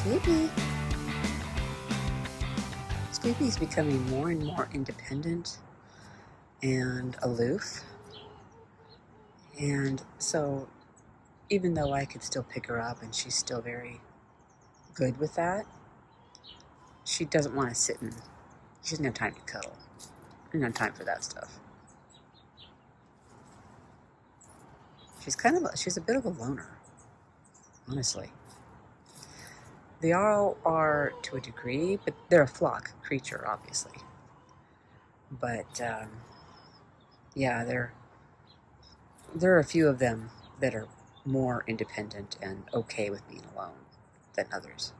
Sweepy. Sweepy's becoming more and more independent and aloof. And so even though I could still pick her up and she's still very good with that, she doesn't want to sit and she doesn't have time to cuddle. She doesn't have time for that stuff. She's a bit of a loner, honestly. They all are to a degree, but they're a flock creature, obviously. But yeah, there are a few of them that are more independent and okay with being alone than others.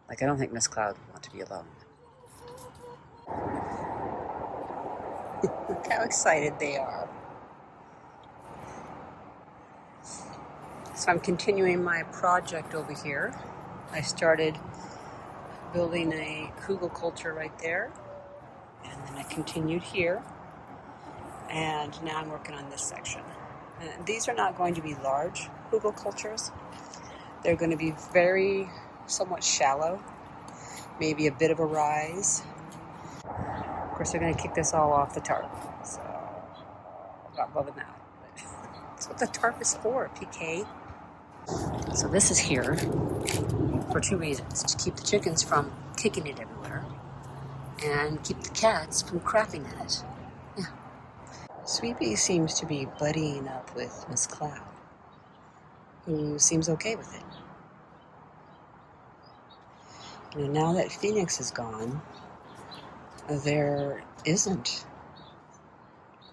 Like, I don't think Miss Cloud would want to be alone. Look how excited they are. So I'm continuing my project over here. I started building a kugel culture right there, and then I continued here, and now I'm working on this section. And these are not going to be large kugel cultures. They're going to be somewhat shallow, maybe a bit of a rise. Of course, they're going to kick this all off the tarp, so I'm not loving that. But that's what the tarp is for, PK. So this is here for two reasons: to keep the chickens from kicking it everywhere, and keep the cats from crapping at it. Yeah. Sweepy seems to be buddying up with Miss Cloud, who seems okay with it. You know, now that Phoenix is gone, there isn't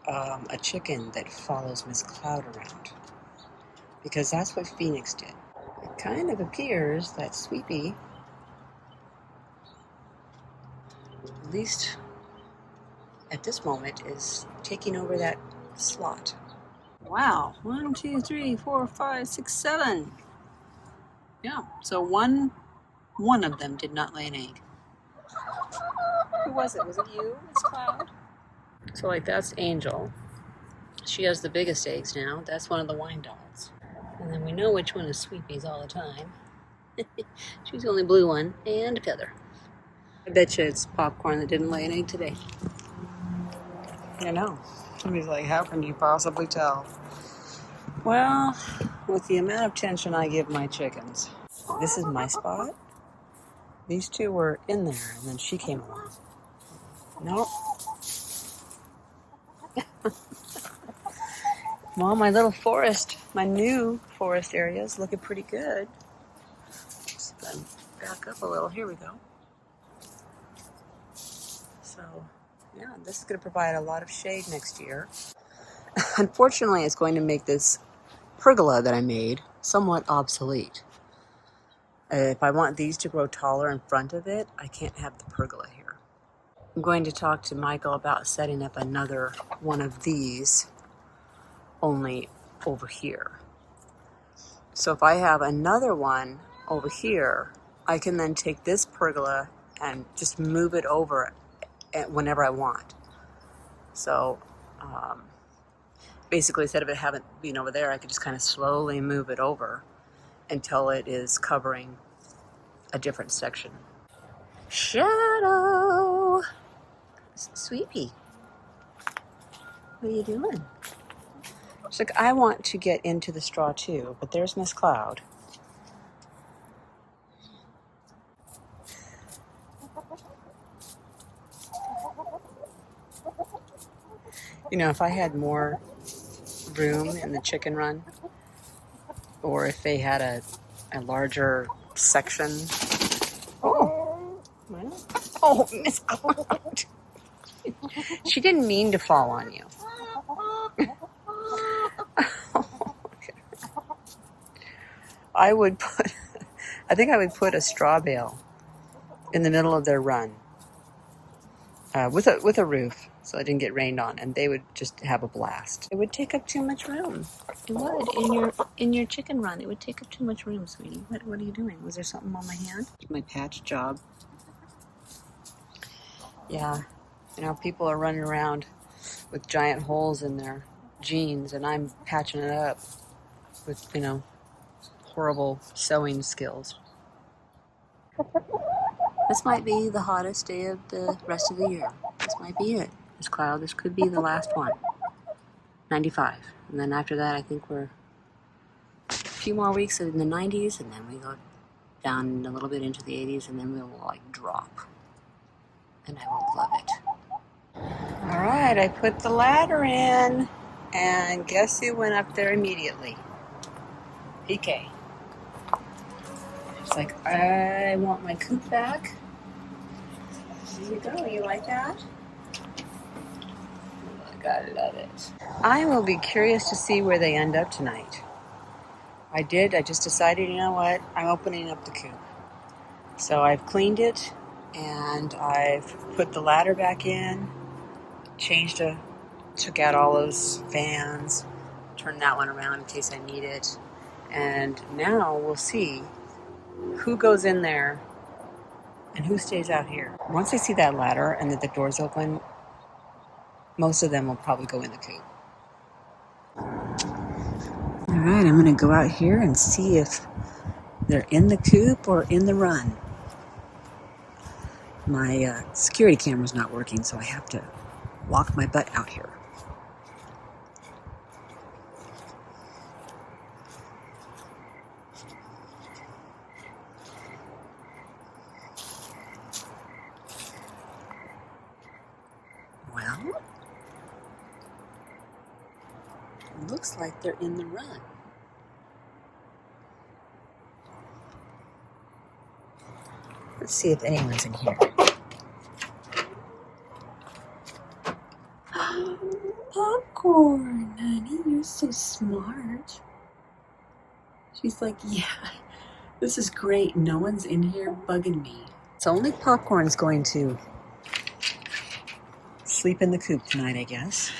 a chicken that follows Miss Cloud around, because that's what Phoenix did. It kind of appears that Sweepy, at least at this moment, is taking over that slot. Wow, 1, 2, 3, 4, 5, 6, 7. Yeah, so one of them did not lay an egg. Who was it? Was it you, Miss Cloud? So, like, that's Angel. She has the biggest eggs now. That's one of the Wyandottes. And then we know which one is Sweepy's all the time. She's the only blue one, and a feather. I bet you it's Popcorn that didn't lay an egg today. I know. Somebody's like, how can you possibly tell? Well, with the amount of attention I give my chickens. This is my spot. These two were in there, and then she came along. Nope. Well, my little forest, my new forest area is looking pretty good. Just gonna back up a little. Here we go. So, yeah, this is going to provide a lot of shade next year. Unfortunately, it's going to make this pergola that I made somewhat obsolete. If I want these to grow taller in front of it, I can't have the pergola here. I'm going to talk to Michael about setting up another one of these, only over here. So if I have another one over here, I can then take this pergola and just move it over whenever I want. So basically, instead of it being over there, I could just kind of slowly move it over until it is covering a different section. Shadow! Sweepy, what are you doing? She's like, I want to get into the straw too, but there's Miss Cloud. You know, if I had more room in the chicken run, or if they had a larger section. Oh, oh, Miss Cloud. She didn't mean to fall on you. I think I would put a straw bale in the middle of their run with a roof, so it didn't get rained on, and they would just have a blast. It would take up too much room. It would in your chicken run. It would take up too much room, sweetie. What are you doing? Was there something on my hand? My patch job. Yeah, you know, people are running around with giant holes in their jeans, and I'm patching it up with, you know, horrible sewing skills. This might be the hottest day of the rest of the year. This might be it. This cloud, this could be the last one. 95. And then after that, I think we're a few more weeks in the 90s, and then we go down a little bit into the 80s, and then we will like drop. And I will love it. All right, I put the ladder in, and guess who went up there immediately? PK. It's like, I want my coop back. Here you go, you like that? Oh, I love it. I will be curious to see where they end up tonight. I just decided, you know what, I'm opening up the coop. So I've cleaned it, and I've put the ladder back in, took out all those fans, turned that one around in case I need it. And now we'll see who goes in there and who stays out here. Once I see that ladder and that the door's open, most of them will probably go in the coop. All right, I'm gonna go out here and see if they're in the coop or in the run. My security camera's not working, so I have to walk my butt out here. Well, it looks like they're in the run. Let's see if anyone's in here. Popcorn, honey, you're so smart. She's like, yeah, this is great. No one's in here bugging me. So only Popcorn's going to sleep in the coop tonight, I guess.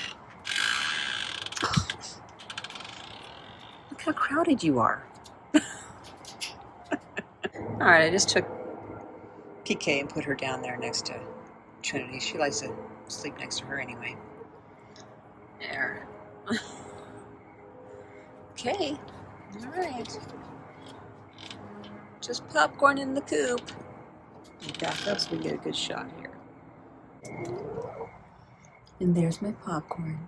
Oh, look how crowded you are. All right, I just took PK and put her down there next to Trinity. She likes to sleep next to her anyway. There. Okay. All right. Just Popcorn in the coop. Back up so we get a good shot here. And there's my Popcorn.